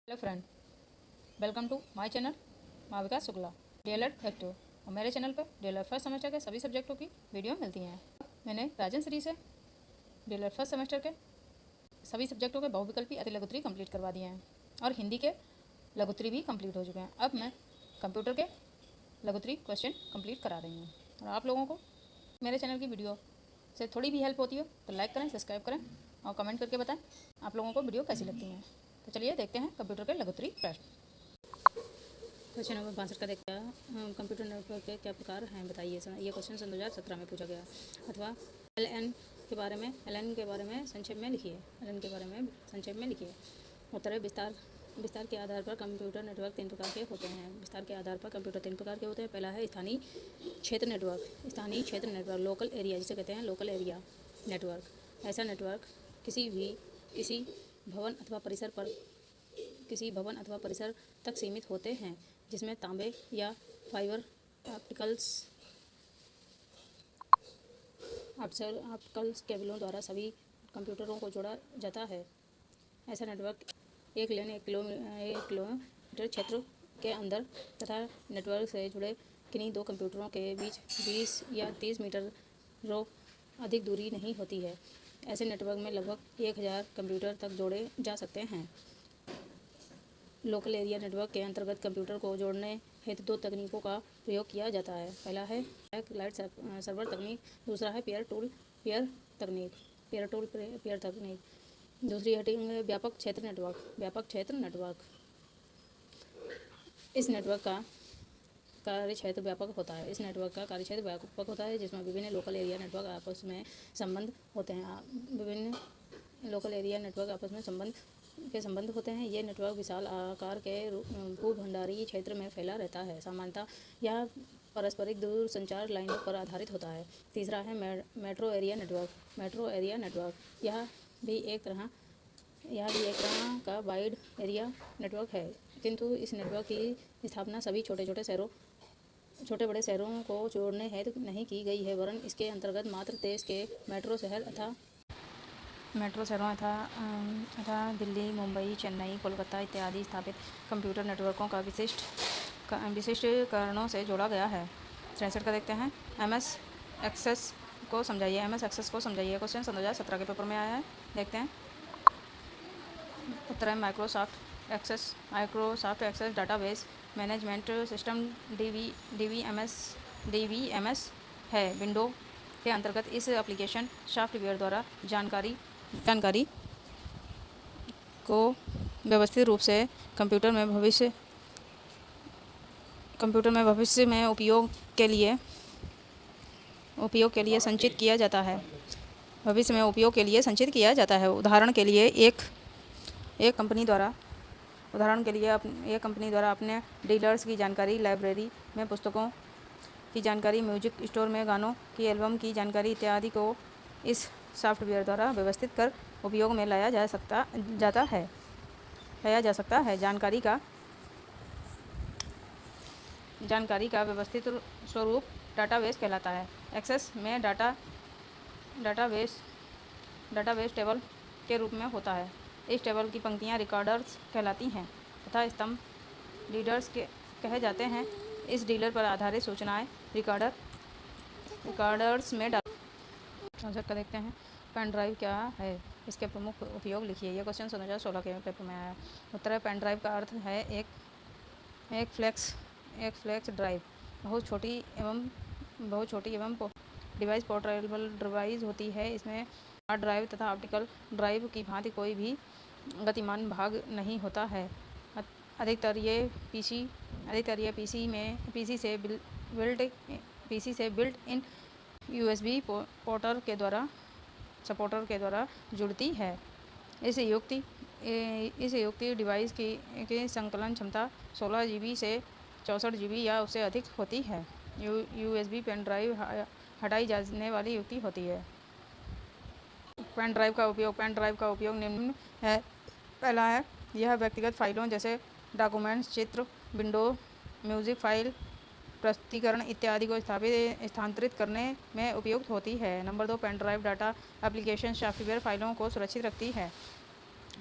Hello friend, welcome to my channel Mavika Shukla DElEd active. और मेरे channel पर डीएलएड फर्स्ट सेमेस्टर के सभी सब्जेक्टों की वीडियो मिलती हैं। मैंने राजन श्री से डीएलएड फर्स्ट सेमेस्टर के सभी सब्जेक्टों के बहुविकल्पी अति लघुत्री कंप्लीट करवा दिए हैं और हिंदी के लघुत्री भी कंप्लीट हो चुके हैं। अब मैं कंप्यूटर के लघुत्री क्वेश्चन कंप्लीट करा रही हूँ। और आप लोगों को मेरे चैनल की वीडियो से थोड़ी भी हेल्प होती हो तो लाइक करें, सब्सक्राइब करें और कमेंट करके बताएं आप लोगों को वीडियो कैसी लगती हैं। तो चलिए देखते हैं कंप्यूटर के लघुत्री प्रश्न। क्वेश्चन नंबर 62 का देखते हैं, कंप्यूटर नेटवर्क के क्या प्रकार हैं बताइए। ये क्वेश्चन सन 2017 में पूछा गया। अथवा एल के बारे में संक्षेप में लिखिए। उत्तर है विस्तार के आधार पर कंप्यूटर नेटवर्क 3 प्रकार के होते हैं। विस्तार के आधार पर कंप्यूटर 3 प्रकार के होते हैं। पहला है स्थानीय क्षेत्र नेटवर्क, लोकल एरिया जिसे कहते हैं लोकल एरिया नेटवर्क। ऐसा नेटवर्क किसी भवन अथवा परिसर तक सीमित होते हैं जिसमें तांबे या फाइबर ऑप्टिकल्स केबलों द्वारा सभी कंप्यूटरों को जोड़ा जाता है। ऐसा नेटवर्क एक किलोमीटर क्षेत्र के अंदर तथा नेटवर्क से जुड़े किन्हीं दो कंप्यूटरों के बीच 20 या 30 मीटर अधिक दूरी नहीं होती है। ऐसे नेटवर्क में लगभग 1000 कंप्यूटर तक जोड़े जा सकते हैं। लोकल एरिया नेटवर्क के अंतर्गत कंप्यूटर को जोड़ने हेतु 2 तकनीकों का प्रयोग किया जाता है। पहला है क्लाइंट सर्वर तकनीक, दूसरा है पेयर टू पेयर तकनीक। दूसरी हेडिंग है व्यापक क्षेत्र नेटवर्क। इस नेटवर्क का कार्यक्षेत्र व्यापक होता है जिसमें विभिन्न लोकल एरिया नेटवर्क आपस में संबंध होते हैं। ये नेटवर्क विशाल आकार के भूखंडारी क्षेत्र में फैला रहता है। सामान्यतः यह पारस्परिक दूरसंचार लाइनों पर आधारित होता है। तीसरा है मेट्रो एरिया नेटवर्क। यह भी एक तरह का वाइड एरिया नेटवर्क है, किंतु इस नेटवर्क की स्थापना सभी छोटे बड़े शहरों को जोड़ने हेतु नहीं की गई है, वरन इसके अंतर्गत मात्र देश के मेट्रो शहरों तथा दिल्ली, मुंबई, चेन्नई, कोलकाता इत्यादि स्थापित कंप्यूटर नेटवर्कों का विशिष्ट कारणों से जोड़ा गया है। 63 का देखते हैं, MS एक्सेस को समझाइए। क्वेश्चन सन 2017 के पेपर में आया है, देखते हैं। उत्तर है Microsoft Access database management system DVMS है। विंडो के अंतर्गत इस एप्लीकेशन सॉफ्टवेयर द्वारा जानकारी को व्यवस्थित रूप से कंप्यूटर में भविष्य में उपयोग के लिए संचित किया जाता है। उदाहरण के लिए एक कंपनी द्वारा अपने डीलर्स की जानकारी, लाइब्रेरी में पुस्तकों की जानकारी, म्यूजिक स्टोर में गानों की एल्बम की जानकारी इत्यादि को इस सॉफ्टवेयर द्वारा व्यवस्थित कर उपयोग में लाया जा सकता है। जानकारी का व्यवस्थित स्वरूप डाटाबेस कहलाता है। एक्सेस में डाटाबेस टेबल के रूप में होता है। इस टेबल की पंक्तियाँ रिकॉर्डर्स कहलाती हैं तथा स्तंभ लीडर्स कहे जाते हैं। इस डीलर पर आधारित सूचनाएं रिकॉर्डर्स में का देखते हैं। पेन ड्राइव क्या है, इसके प्रमुख उपयोग लिखिए। यह क्वेश्चन 2016 के पेपर में आया। उत्तर है पेन ड्राइव का अर्थ है एक फ्लैक्स ड्राइव। बहुत छोटी एवं डिवाइस पोर्टेबल डिवाइस होती है। इसमें हार्ड ड्राइव तथा ऑप्टिकल ड्राइव की भांति कोई भी गतिमान भाग नहीं होता है। अधिकतर ये पीसी से बिल्ट इन USB सपोर्टर के द्वारा जुड़ती है। इस युक्ति डिवाइस की संकलन क्षमता 16 GB से 64 GB या उससे अधिक होती है। USB पेन ड्राइव हटाई जाने वाली युक्ति होती है। पेन ड्राइव का उपयोग निम्न है। पहला है, यह व्यक्तिगत फाइलों जैसे डॉक्यूमेंट्स, चित्र, विंडो, म्यूजिक फाइल, प्रस्तुतीकरण इत्यादि को स्थानांतरित करने में उपयुक्त होती है। Number 2, pen drive data application software फाइलों को सुरक्षित रखती है।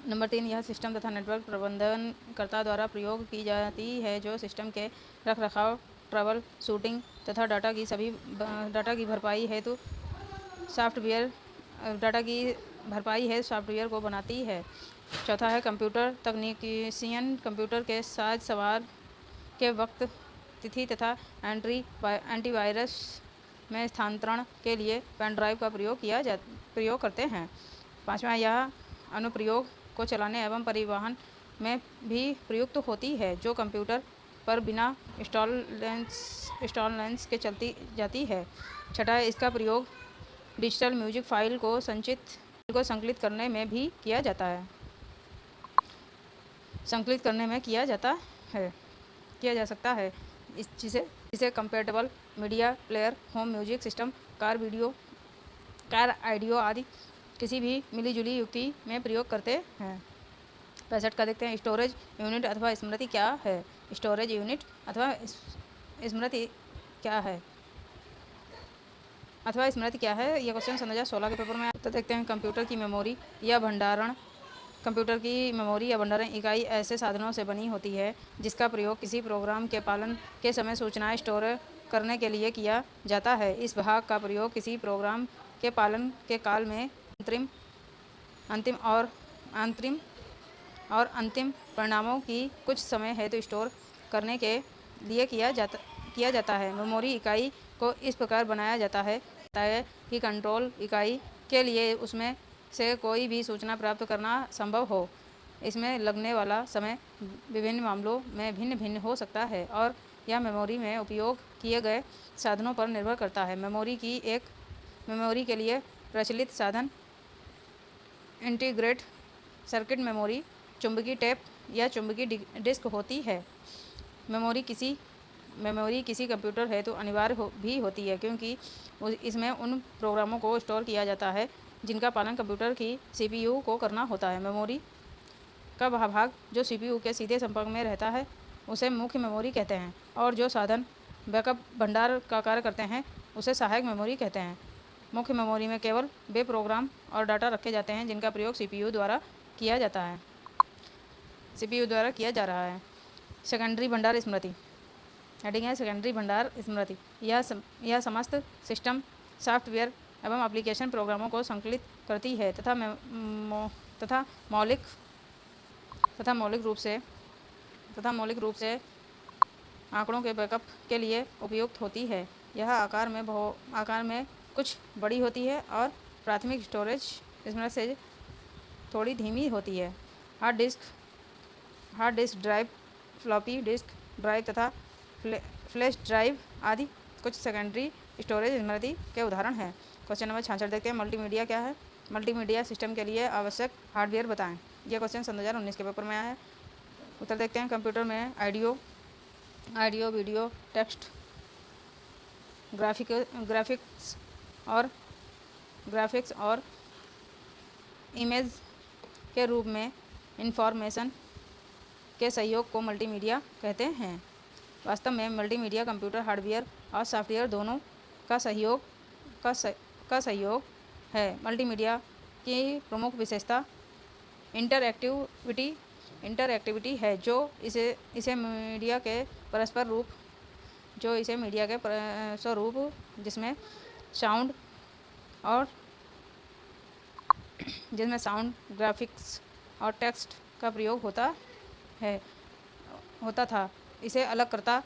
नंबर 3, यह सिस्टम तथा नेटवर्क प्रबंधनकर्ता द्वारा प्रयोग की जाती है, जो सिस्टम के रखरखाव, ट्रबल शूटिंग तथा डाटा की भरपाई हेतु सॉफ्टवेयर को बनाती है। चौथा है कंप्यूटर तकनीशियन कंप्यूटर के साज सवार के वक्त तिथि तथा एंटीवायरस में स्थानांतरण के लिए पेन ड्राइव का प्रयोग करते हैं। पाँचवा, यह अनुप्रयोग को चलाने एवं परिवहन में भी प्रयुक्त होती है, जो कंप्यूटर पर बिना इंस्टॉलेंस के चलती जाती है। छठा, इसका प्रयोग डिजिटल म्यूजिक फाइल को संकलित करने में भी किया जाता है। किया जा सकता है जिसे compatible media player, home music system, car audio आदि किसी भी मिलीजुली युक्ति में प्रयोग करते हैं। 65 का देखते हैं, स्टोरेज यूनिट अथवा स्मृति क्या है। स्टोरेज यूनिट अथवा स्मृति क्या है, यह क्वेश्चन 2016 के पेपर में तो देखते हैं। कंप्यूटर की मेमोरी या भंडारण इकाई ऐसे साधनों से बनी होती है जिसका प्रयोग किसी प्रोग्राम के पालन के समय सूचनाएं स्टोर करने के लिए किया जाता है। इस भाग का प्रयोग किसी प्रोग्राम के पालन के काल में अंतिम परिणामों की कुछ समय हेतु स्टोर करने के लिए किया जाता है। मेमोरी इकाई को इस प्रकार बनाया जाता है कि कंट्रोल इकाई के लिए उसमें से कोई भी सूचना प्राप्त करना संभव हो। इसमें लगने वाला समय विभिन्न मामलों में भिन्न हो सकता है और यह मेमोरी में उपयोग किए गए साधनों पर निर्भर करता है। मेमोरी के लिए प्रचलित साधन इंटीग्रेटेड सर्किट मेमोरी, चुंबकीय टेप या चुंबकीय डिस्क होती है। मेमोरी किसी कंप्यूटर हेतु अनिवार्य भी होती है, क्योंकि इसमें उन प्रोग्रामों को स्टोर किया जाता है जिनका पालन कंप्यूटर की सीपीयू को करना होता है। मेमोरी का वह भाग जो सीपीयू के सीधे संपर्क में रहता है उसे मुख्य मेमोरी कहते हैं, और जो साधन बैकअप भंडार का कार्य करते हैं उसे सहायक मेमोरी कहते हैं। मुख्य मेमोरी में केवल वे प्रोग्राम और डाटा रखे जाते हैं जिनका प्रयोग सीपीयू द्वारा किया जा रहा है। सेकेंडरी भंडार स्मृति हेडिंग है सेकेंडरी भंडार स्मृति। यह समस्त सिस्टम सॉफ्टवेयर एवं एप्लीकेशन प्रोग्रामों को संकलित करती है तथा मौलिक रूप से आंकड़ों के बैकअप के लिए उपयुक्त होती है। यह आकार में कुछ बड़ी होती है और प्राथमिक स्टोरेज इसमें से थोड़ी धीमी होती है। Hard disk drive, floppy disk drive तथा फ्लैश ड्राइव आदि कुछ सेकेंडरी स्टोरेज स्मृति के उदाहरण हैं। क्वेश्चन नंबर 66 देखते हैं। मल्टीमीडिया क्या है। मल्टीमीडिया सिस्टम के लिए आवश्यक हार्डवेयर बताएं। यह क्वेश्चन 2019 के पेपर में आया है। उत्तर देखते हैं। कंप्यूटर में ऑडियो, वीडियो, टेक्स्ट, ग्राफिक्स और इमेज के रूप में इंफॉर्मेशन के सहयोग को मल्टीमीडिया कहते हैं। वास्तव में मल्टीमीडिया कंप्यूटर हार्डवेयर और सॉफ्टवेयर दोनों का सहयोग है। मल्टीमीडिया की प्रमुख विशेषता इंटरएक्टिविटी है, जो इसे मीडिया के स्वरूप जिसमें साउंड, ग्राफिक्स और टेक्स्ट का प्रयोग होता था, इसे अलग करता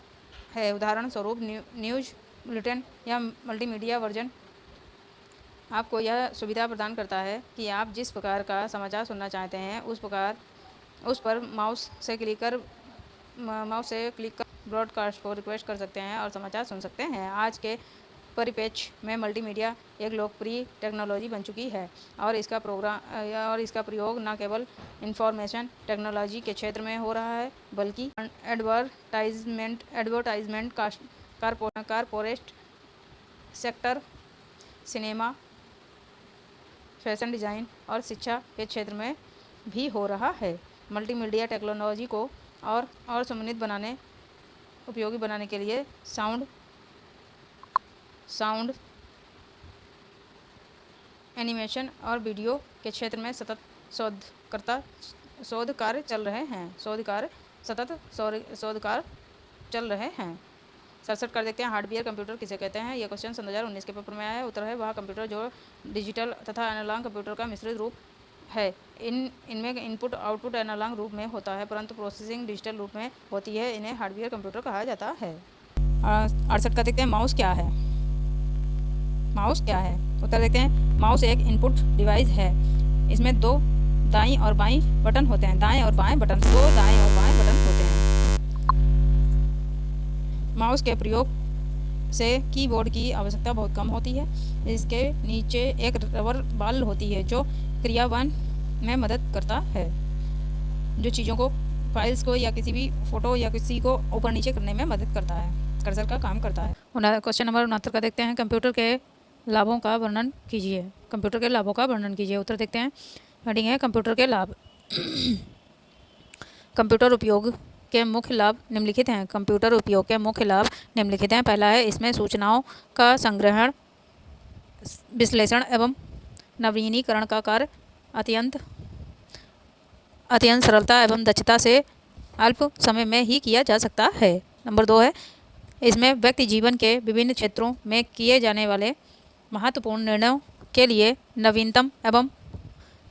है। उदाहरण स्वरूप न्यूज़ बुलेटिन या मल्टीमीडिया वर्जन आपको यह सुविधा प्रदान करता है कि आप जिस प्रकार का समाचार सुनना चाहते हैं उस पर माउस से क्लिक कर ब्रॉडकास्ट को रिक्वेस्ट कर सकते हैं और समाचार सुन सकते हैं। आज के परिप्रेक्ष्य में मल्टीमीडिया एक लोकप्रिय टेक्नोलॉजी बन चुकी है और इसका प्रयोग न केवल इंफॉर्मेशन टेक्नोलॉजी के क्षेत्र में हो रहा है, बल्कि advertisement, corporate sector, cinema, fashion design और शिक्षा के क्षेत्र में भी हो रहा है। मल्टीमीडिया टेक्नोलॉजी को और समन्वित उपयोगी बनाने के लिए साउंड, एनिमेशन और वीडियो के क्षेत्र में सतत करता शोध कार्य चल रहे हैं। सतत शोध कार्य चल रहे हैं। 67 कर देखते हैं, हार्डवेयर कंप्यूटर किसे कहते हैं। यह क्वेश्चन 2019 के पेपर में आया है। उत्तर है वह कंप्यूटर जो डिजिटल तथा एनालॉग कंप्यूटर का मिश्रित रूप है। इनमें इनपुट आउटपुट एनालॉग रूप में होता है, परंतु प्रोसेसिंग डिजिटल रूप में होती है। इन्हें हार्डवेयर कंप्यूटर कहा जाता है। 68 का देखते हैं, माउस क्या है। उत्तर देखते हैं, माउस एक इनपुट डिवाइस है। इसमें दो दाईं और बाईं बटन होते हैं। दो दाएं और बाएं बटन होते हैं। माउस के प्रयोग से कीबोर्ड की आवश्यकता बहुत कम होती है। इसके नीचे एक रबर बॉल होती है जो क्रियान्वयन में मदद करता है, जो चीज़ों को, फाइल्स को या किसी भी फोटो या किसी को ऊपर नीचे करने में मदद करता है, कर्सर का काम करता है। क्वेश्चन नंबर 69 का देखते हैं, कंप्यूटर के लाभों का वर्णन कीजिए। उत्तर देखते हैं, हेडिंग है कंप्यूटर के लाभ। कंप्यूटर उपयोग के मुख्य लाभ निम्नलिखित हैं। पहला है, इसमें सूचनाओं का संग्रहण, विश्लेषण एवं नवीनीकरण का कार्य अत्यंत सरलता एवं दक्षता से अल्प समय में ही किया जा सकता है। नंबर 2 है, इसमें व्यक्ति जीवन के विभिन्न क्षेत्रों में किए जाने वाले महत्वपूर्ण निर्णयों के लिए नवीनतम एवं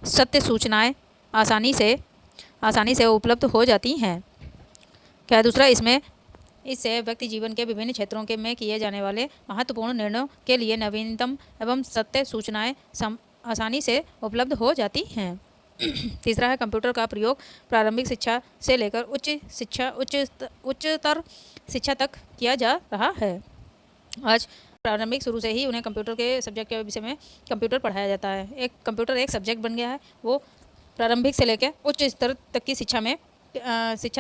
सत्य सूचनाएं आसानी से उपलब्ध हो जाती हैं। क्या दूसरा, इससे व्यक्ति जीवन के विभिन्न क्षेत्रों में किए जाने वाले महत्वपूर्ण निर्णयों के लिए नवीनतम एवं सत्य सूचनाएं आसानी से उपलब्ध हो जाती हैं। तीसरा है, कंप्यूटर का प्रयोग प्रारंभिक शिक्षा से लेकर उच्चतर शिक्षा तक किया जा रहा है। आज प्रारंभिक शुरू से ही उन्हें कंप्यूटर के सब्जेक्ट के विषय में कंप्यूटर पढ़ाया जाता है। कंप्यूटर एक सब्जेक्ट बन गया है। वो प्रारंभिक से लेकर उच्च स्तर तक की शिक्षा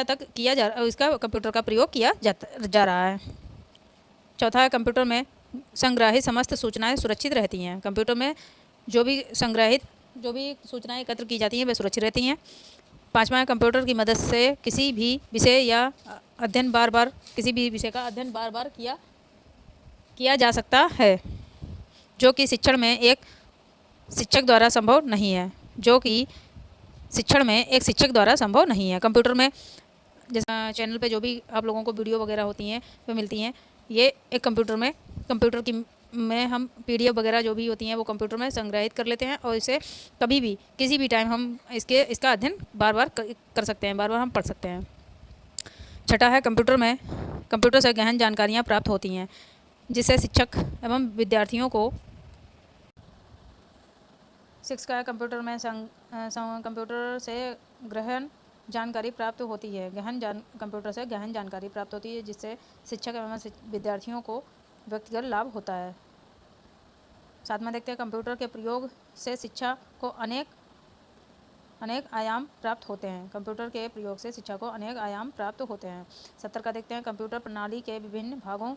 तक किया जा रहा है। इसका कंप्यूटर का प्रयोग किया जा रहा है। चौथा है, कंप्यूटर में संग्रहित समस्त सूचनाएं सुरक्षित रहती हैं। कंप्यूटर में जो भी सूचनाएं एकत्र की जाती हैं वे सुरक्षित रहती हैं। पाँचवा है, कंप्यूटर की मदद से किसी भी विषय का अध्ययन बार बार किया जा सकता है, जो कि शिक्षण में एक शिक्षक द्वारा संभव नहीं है। कंप्यूटर में जैसा चैनल पे जो भी आप लोगों को वीडियो वगैरह होती हैं वे मिलती हैं, ये एक कंप्यूटर में हम PDF वगैरह जो भी होती हैं वो कंप्यूटर में संग्रहित कर लेते हैं और इसे कभी भी किसी भी टाइम हम इसका अध्ययन बार बार कर सकते हैं, बार बार हम पढ़ सकते हैं। छठा है, कंप्यूटर से गहन जानकारियाँ प्राप्त होती हैं, जिससे शिक्षक एवं विद्यार्थियों को। 6 का है, कंप्यूटर से गहन जानकारी प्राप्त होती है। कंप्यूटर से गहन जानकारी प्राप्त होती है, जिससे शिक्षक एवं विद्यार्थियों को व्यक्तिगत लाभ होता है। 7 में देखते हैं, कंप्यूटर के प्रयोग से शिक्षा को अनेक आयाम प्राप्त होते हैं। 70 का देखते हैं, कंप्यूटर प्रणाली के विभिन्न भागों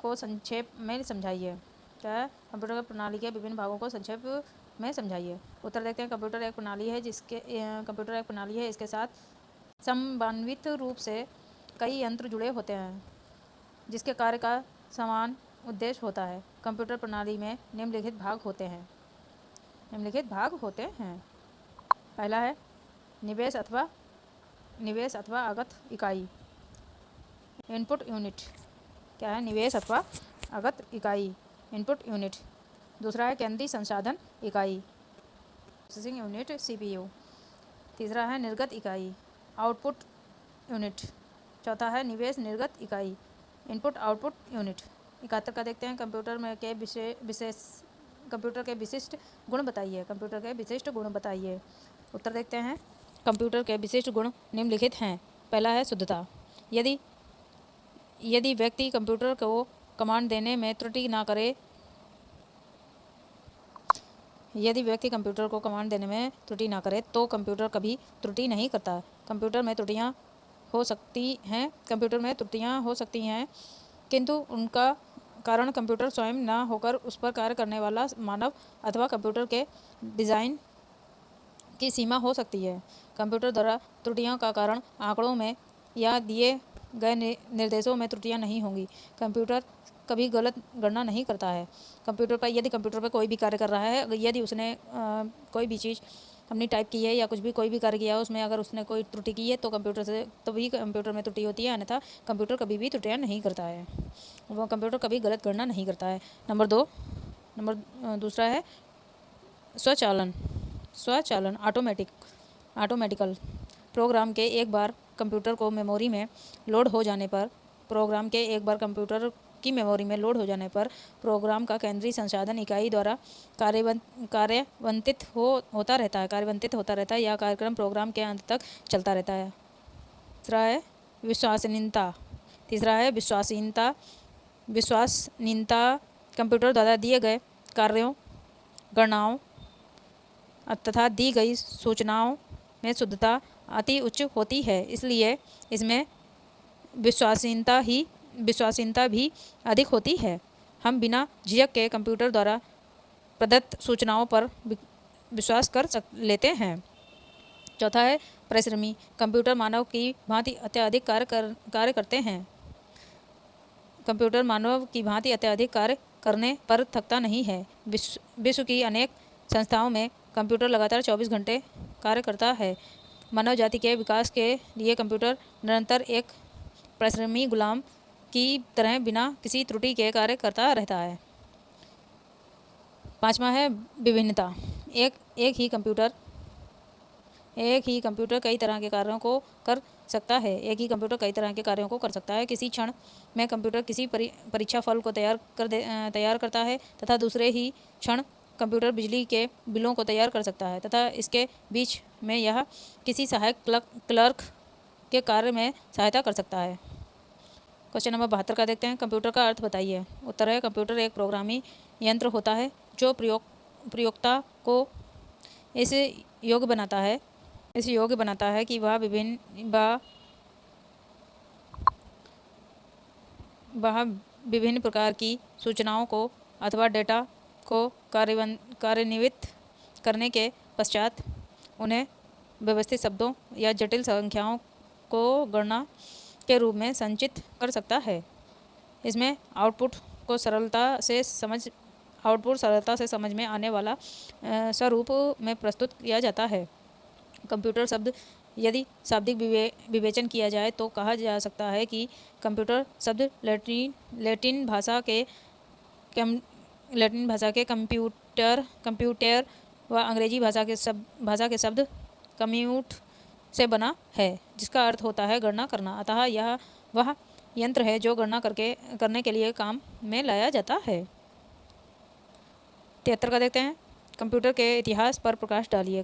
को संक्षेप में समझाइए। क्या है? कंप्यूटर प्रणाली के विभिन्न भागों को संक्षेप में समझाइए। उत्तर देखते हैं, कंप्यूटर एक प्रणाली है इसके साथ समन्वित रूप से कई यंत्र जुड़े होते हैं, जिसके कार्य का समान उद्देश्य होता है। कंप्यूटर प्रणाली में निम्नलिखित भाग होते हैं। पहला है, निवेश अथवा आगत इकाई, इनपुट यूनिट। क्या है? निवेश अथवा आगत इकाई, इनपुट यूनिट। दूसरा है, केंद्रीय संसाधन इकाई, प्रोसेसिंग यूनिट, CPU। तीसरा है, निर्गत इकाई, आउटपुट यूनिट। चौथा है, निवेश निर्गत इकाई, इनपुट आउटपुट यूनिट। 71 का देखते हैं, कंप्यूटर के विशिष्ट गुण बताइए। उत्तर देखते हैं, कंप्यूटर के विशिष्ट गुण निम्नलिखित हैं। पहला है, शुद्धता। यदि व्यक्ति कंप्यूटर को कमांड देने में त्रुटि ना करे तो कंप्यूटर कभी त्रुटि नहीं करता। कंप्यूटर में त्रुटियां हो सकती हैं, किंतु उनका कारण कंप्यूटर स्वयं ना होकर उस पर कार्य करने वाला मानव अथवा कंप्यूटर के डिज़ाइन की सीमा हो सकती है। कंप्यूटर द्वारा त्रुटियों का कारण आंकड़ों में या दिए गए निर्देशों में त्रुटियां नहीं होंगी। कंप्यूटर कभी गलत गणना नहीं करता है। यदि कंप्यूटर पर कोई भी कार्य कर रहा है, यदि उसने कोई भी चीज़ अपनी टाइप की है या कुछ भी कोई भी कार्य किया है उसमें अगर उसने कोई त्रुटि की है तो कंप्यूटर से तभी कंप्यूटर में त्रुटि होती है, अन्यथा कंप्यूटर कभी भी त्रुटियाँ नहीं करता है, वो कंप्यूटर कभी गलत गणना नहीं करता है। दूसरा है स्वचालन ऑटोमेटिकल। प्रोग्राम के एक बार कंप्यूटर की मेमोरी में लोड हो जाने पर प्रोग्राम का केंद्रीय संसाधन इकाई द्वारा कार्यान्वित होता रहता है या कार्यक्रम प्रोग्राम के अंत तक चलता रहता है। तीसरा है विश्वसनीयता। कंप्यूटर द्वारा दिए गए कार्यों, गणनाओं तथा दी गई सूचनाओं में शुद्धता अति उच्च होती है, इसलिए इसमें विश्वसनीयता भी अधिक होती है। हम बिना झिझक के कंप्यूटर द्वारा प्रदत्त सूचनाओं पर विश्वास कर लेते हैं। चौथा है परिश्रमी। कंप्यूटर मानव की भांति अत्यधिक कार्य करते हैं। कंप्यूटर मानव की भांति अत्यधिक कार्य करने पर थकता नहीं है। विश्व की अनेक संस्थाओं में कंप्यूटर लगातार 24 घंटे कार्य करता है। मानव जाति के विकास के लिए कंप्यूटर निरंतर एक परिश्रमी गुलाम की तरह बिना किसी त्रुटि के कार्य करता रहता है। पांचवा है विभिन्नता। एक ही कंप्यूटर कई तरह के कार्यों को कर सकता है। किसी क्षण में कंप्यूटर किसी परीक्षा फल को तैयार करता है तथा दूसरे ही क्षण कंप्यूटर बिजली के बिलों को तैयार कर सकता है तथा इसके बीच में यह किसी सहायक क्लर्क के कार्य में सहायता कर सकता है। क्वेश्चन नंबर 72 का देखते हैं। कंप्यूटर का अर्थ बताइए। उत्तर है कंप्यूटर एक प्रोग्रामी यंत्र होता है जो प्रयोक्ता को इस योग्य बनाता है कि वह विभिन्न प्रकार की सूचनाओं को अथवा डेटा को कार्यान्वित करने के पश्चात उन्हें व्यवस्थित शब्दों या जटिल संख्याओं को गणना के रूप में संचित कर सकता है। इसमें आउटपुट सरलता से समझ में आने वाला स्वरूप में प्रस्तुत किया जाता है। कंप्यूटर शब्द यदि शाब्दिक विवेचन किया जाए तो कहा जा सकता है कि कंप्यूटर शब्द लैटिन भाषा के कंप्यूटर व अंग्रेजी भाषा के शब्द कम्यूट से बना है, जिसका अर्थ होता है गणना करना। अतः यह वह यंत्र है जो गणना करने के लिए काम में लाया जाता है। 73 का देखते हैं। कंप्यूटर के इतिहास पर प्रकाश डालिए।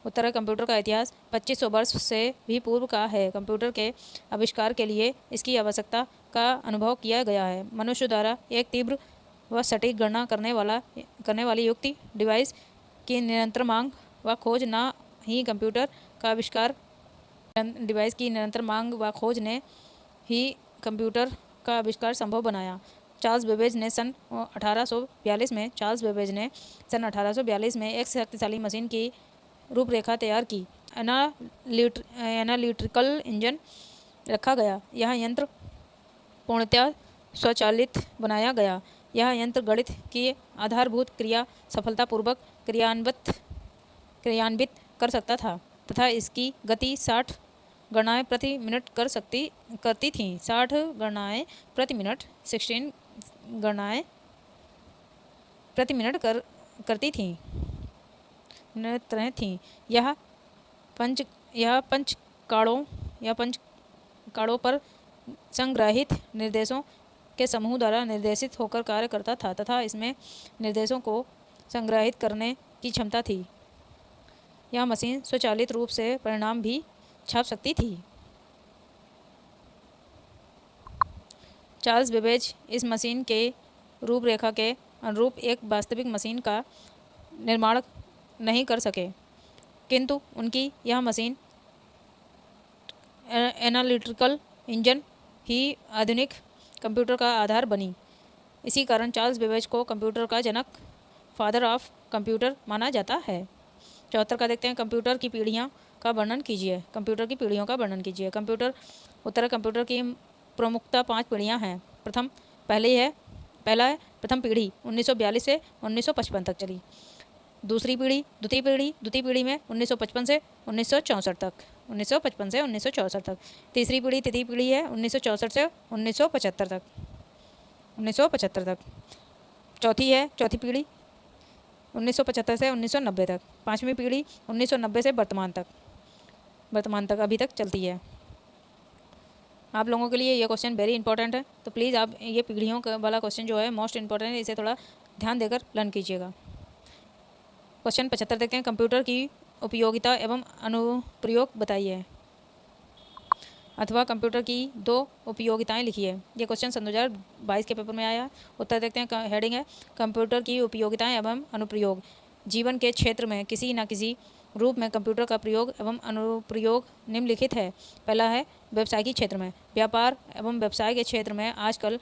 उत्तर है कंप्यूटर का इतिहास 2500 वर्ष से भी पूर्व का है। कंप्यूटर के आविष्कार के लिए इसकी आवश्यकता का अनुभव किया गया है। मनुष्य द्वारा एक तीव्र व सटीक गणना करने वाली युक्ति डिवाइस की निरंतर मांग व खोज ने ही कंप्यूटर का आविष्कार संभव बनाया। चार्ल्स बेबेज ने सन 1842 में एक शक्तिशाली मशीन की रूपरेखा तैयार की। एनालिटिकल इंजन रखा गया। यह यंत्र पूर्णतः स्वचालित बनाया गया। यह यंत्र गणित की आधारभूत क्रिया सफलतापूर्वक क्रियान्वित कर सकता था तथा इसकी गति 60 गणनाएं प्रति मिनट करती थी। 60 गणनाएं प्रति मिनट 16 गणनाएं प्रति मिनट करती थी। यह पंच काड़ों पर संग्रहित निर्देशों के समूह द्वारा निर्देशित होकर कार्य करता था तथा इसमें निर्देशों को संग्रहित करने की क्षमता थी। यह मशीन स्वचालित रूप से परिणाम भी छाप सकती थी। चार्ल्स बेबेज इस मशीन के रूपरेखा के अनुरूप एक वास्तविक मशीन का निर्माण नहीं कर सके, किंतु उनकी यह मशीन एनालिटिकल इंजन ही आधुनिक कंप्यूटर का आधार बनी। इसी कारण चार्ल्स बेबेज को कंप्यूटर का जनक, फादर ऑफ कंप्यूटर माना जाता है। 74 का देखते हैं। कंप्यूटर की पीढ़ियों का वर्णन कीजिए। उत्तर कंप्यूटर की प्रमुखता 5 पीढ़ियां हैं। पहला है प्रथम पीढ़ी 1942 से 1955 तक चली। द्वितीय पीढ़ी में 1955 से 1964 तक, 1955 से 1964 तक। तीसरी पीढ़ी है 1964 से 1975 तक, 1975 तक। चौथी पीढ़ी 1975 से 1990 तक। पांचवी पीढ़ी 1990 से वर्तमान तक अभी तक चलती है। आप लोगों के लिए ये क्वेश्चन वेरी इंपॉर्टेंट है, तो प्लीज़ आप ये पीढ़ियों का वाला क्वेश्चन जो है मोस्ट इंपॉर्टेंट है, इसे थोड़ा ध्यान देकर लर्न कीजिएगा। क्वेश्चन 75 देखते हैं। कंप्यूटर की उपयोगिता एवं अनुप्रयोग बताइए, अथवा कंप्यूटर की 2 उपयोगिताएं लिखिए। ये क्वेश्चन सन 2022 के पेपर में आया। उत्तर देखते हैं। हेडिंग है कंप्यूटर की उपयोगिताएं एवं अनुप्रयोग। जीवन के क्षेत्र में किसी न किसी रूप में कंप्यूटर का प्रयोग एवं अनुप्रयोग निम्नलिखित है। पहला है व्यवसायिक क्षेत्र में। व्यापार एवं व्यवसाय के क्षेत्र में आजकल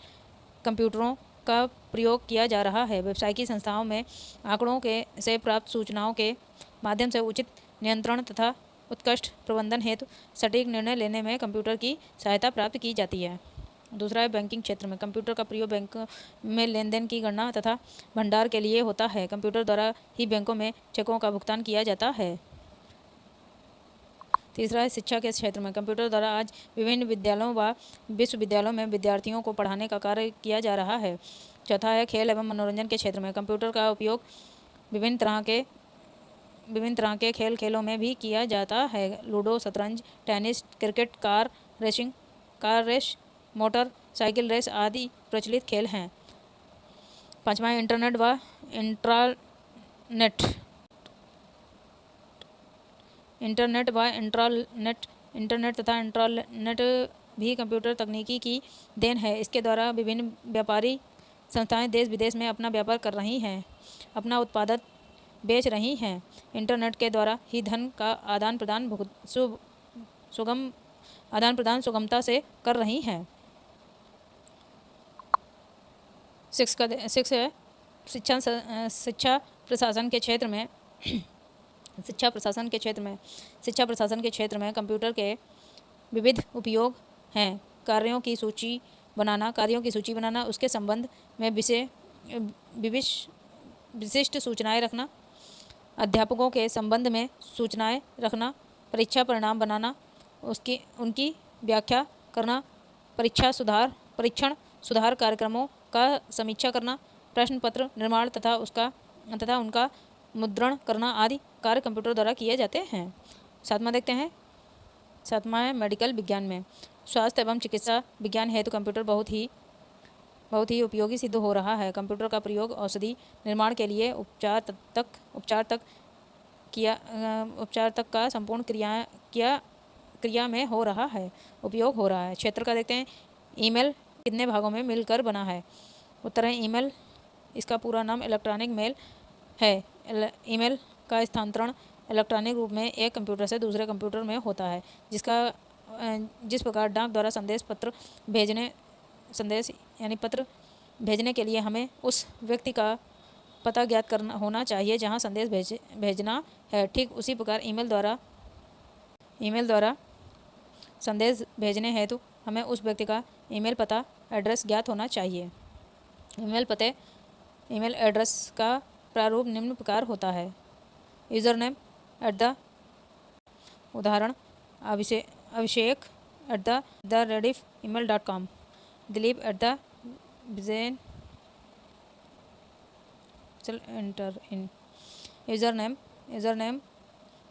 कंप्यूटरों का प्रयोग किया जा रहा है। व्यवसायिक संस्थाओं में आंकड़ों से प्राप्त सूचनाओं के माध्यम से उचित नियंत्रण तथा उत्कृष्ट प्रबंधन हेतु सटीक निर्णय लेने में कंप्यूटर की सहायता प्राप्त की जाती है। दूसरा है बैंकिंग क्षेत्र में। कंप्यूटर का प्रयोग बैंक में लेन देन की गणना तथा भंडार के लिए होता है। कंप्यूटर द्वारा ही बैंकों में चेकों का भुगतान किया जाता है। तीसरा है शिक्षा के क्षेत्र में। कंप्यूटर द्वारा आज विभिन्न विद्यालयों व विश्वविद्यालयों में विद्यार्थियों को पढ़ाने का कार्य किया जा रहा है। चौथा है खेल एवं मनोरंजन के क्षेत्र में। कंप्यूटर का उपयोग विभिन्न तरह के खेलों में भी किया जाता है। लूडो, शतरंज, tennis, cricket, car race, motorcycle race आदि प्रचलित खेल हैं। पांचवा है इंटरनेट तथा इंट्रानेट भी कंप्यूटर तकनीकी की देन है। इसके द्वारा विभिन्न व्यापारी संस्थाएं देश विदेश में अपना व्यापार कर रही हैं, अपना उत्पादन बेच रही हैं। इंटरनेट के द्वारा ही धन का आदान प्रदान सुगमता से कर रही हैं। 6 है शिक्षा प्रशासन के क्षेत्र में कंप्यूटर के विविध उपयोग हैं। कार्यों की सूची बनाना, उसके संबंध में विशिष्ट सूचनाएं रखना, अध्यापकों के संबंध में सूचनाएं रखना, परीक्षा परिणाम बनाना, उनकी व्याख्या करना, परीक्षण सुधार कार्यक्रमों का समीक्षा करना, प्रश्न पत्र निर्माण तथा उनका मुद्रण करना आदि कार्य कंप्यूटर द्वारा किए जाते हैं। 7वां देखते हैं। 7वां है मेडिकल विज्ञान में। स्वास्थ्य एवं चिकित्सा विज्ञान हेतु कंप्यूटर बहुत ही उपयोगी सिद्ध हो रहा है। कंप्यूटर का प्रयोग औषधि निर्माण के लिए उपचार तक का संपूर्ण क्रिया में हो रहा है, उपयोग हो रहा है। क्षेत्र का देखते हैं। ईमेल कितने भागों में मिलकर बना है? उत्तर है ईमेल, इसका पूरा नाम इलेक्ट्रॉनिक मेल है। ईमेल का स्थानांतरण इलेक्ट्रॉनिक रूप में एक कंप्यूटर से दूसरे कंप्यूटर में होता है। जिस प्रकार डाक द्वारा पत्र भेजने के लिए हमें उस व्यक्ति का पता ज्ञात होना चाहिए जहां संदेश भेजना है, ठीक उसी प्रकार ईमेल द्वारा संदेश भेजने हेतु हमें उस व्यक्ति का ईमेल पता एड्रेस ज्ञात होना चाहिए। ईमेल एड्रेस का प्रारूप निम्न प्रकार होता है। यूज़र नेम उदाहरण अभिषेक @rediff@email.com, Dilip enter in. User name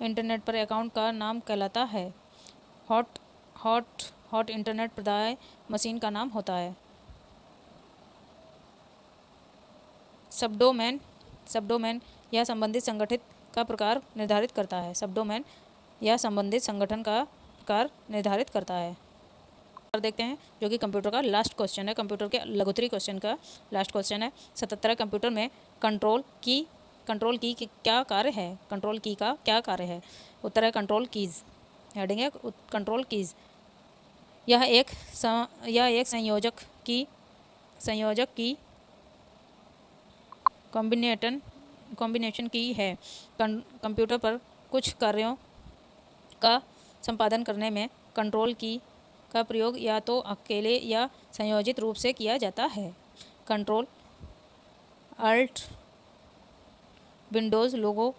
internet पर अकाउंट का नाम कहलाता है। हॉट इंटरनेट प्रदाय मशीन का नाम होता है। सबडोमेन या संबंधित संगठित का प्रकार निर्धारित करता है। सबडोमेन या संबंधित संगठन का प्रकार निर्धारित करता है। देखते हैं जो कि कंप्यूटर का लास्ट क्वेश्चन है। कंप्यूटर के लघुत्तरी क्वेश्चन का लास्ट क्वेश्चन है। 77 कंप्यूटर में कंट्रोल की क्या कार्य है? कंट्रोल की का क्या कार्य है? उत्तर है कंट्रोल कीज। हेडिंग है कंट्रोल कीज। यह एक संयोजक की कॉम्बिनेशन की है। कंप्यूटर पर कुछ कार्यों का संपादन करने में कंट्रोल की का प्रयोग या तो अकेले या संयोजित रूप से किया जाता है। कंट्रोल विंडोज़ लोगो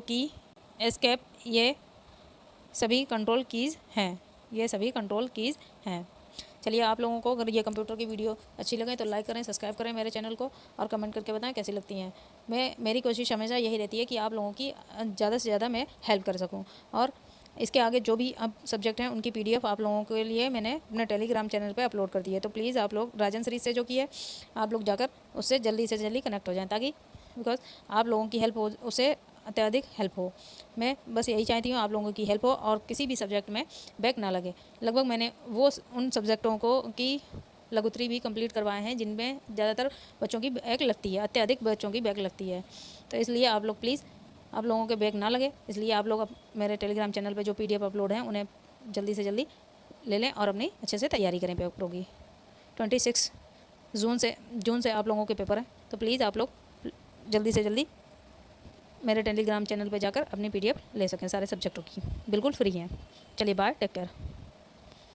की एस्केप, ये सभी कंट्रोल कीज़ हैं। चलिए, आप लोगों को अगर ये कंप्यूटर की वीडियो अच्छी लगे तो लाइक करें, सब्सक्राइब करें मेरे चैनल को और कमेंट करके बताएं कैसी लगती हैं। मेरी कोशिश हमेशा यही रहती है कि आप लोगों की ज़्यादा से ज़्यादा मैं हेल्प कर सकूं। और इसके आगे जो भी अब सब्जेक्ट हैं उनकी PDF आप लोगों के लिए मैंने अपने टेलीग्राम चैनल पे अपलोड कर दी है। तो प्लीज़ आप लोग राजन सीरीज से जो की है, आप लोग जाकर उससे जल्दी से जल्दी कनेक्ट हो जाएँ, ताकि बिकॉज आप लोगों की हेल्प हो, उससे अत्यधिक हेल्प हो। मैं बस यही चाहती हूँ आप लोगों की हेल्प हो और किसी भी सब्जेक्ट में बैक ना लगे। लगभग मैंने उन सब्जेक्टों को की लघुत्री भी कंप्लीट करवाए हैं जिनमें ज़्यादातर बच्चों की बैक लगती है, अत्यधिक बच्चों की बैक लगती है। तो इसलिए आप लोग प्लीज़, आप लोगों के बैक ना लगे, इसलिए आप लोग मेरे टेलीग्राम चैनल पे जो PDF अपलोड हैं उन्हें जल्दी से जल्दी ले लें और अपनी अच्छे से तैयारी करें पेपरों की। 26 जून से आप लोगों के पेपर हैं, तो प्लीज़ आप लोग जल्दी से जल्दी मेरे टेलीग्राम चैनल पे जाकर अपनी PDF ले सकें सारे सब्जेक्टों की, बिल्कुल फ्री हैं। चलिए बाय, टेक केयर।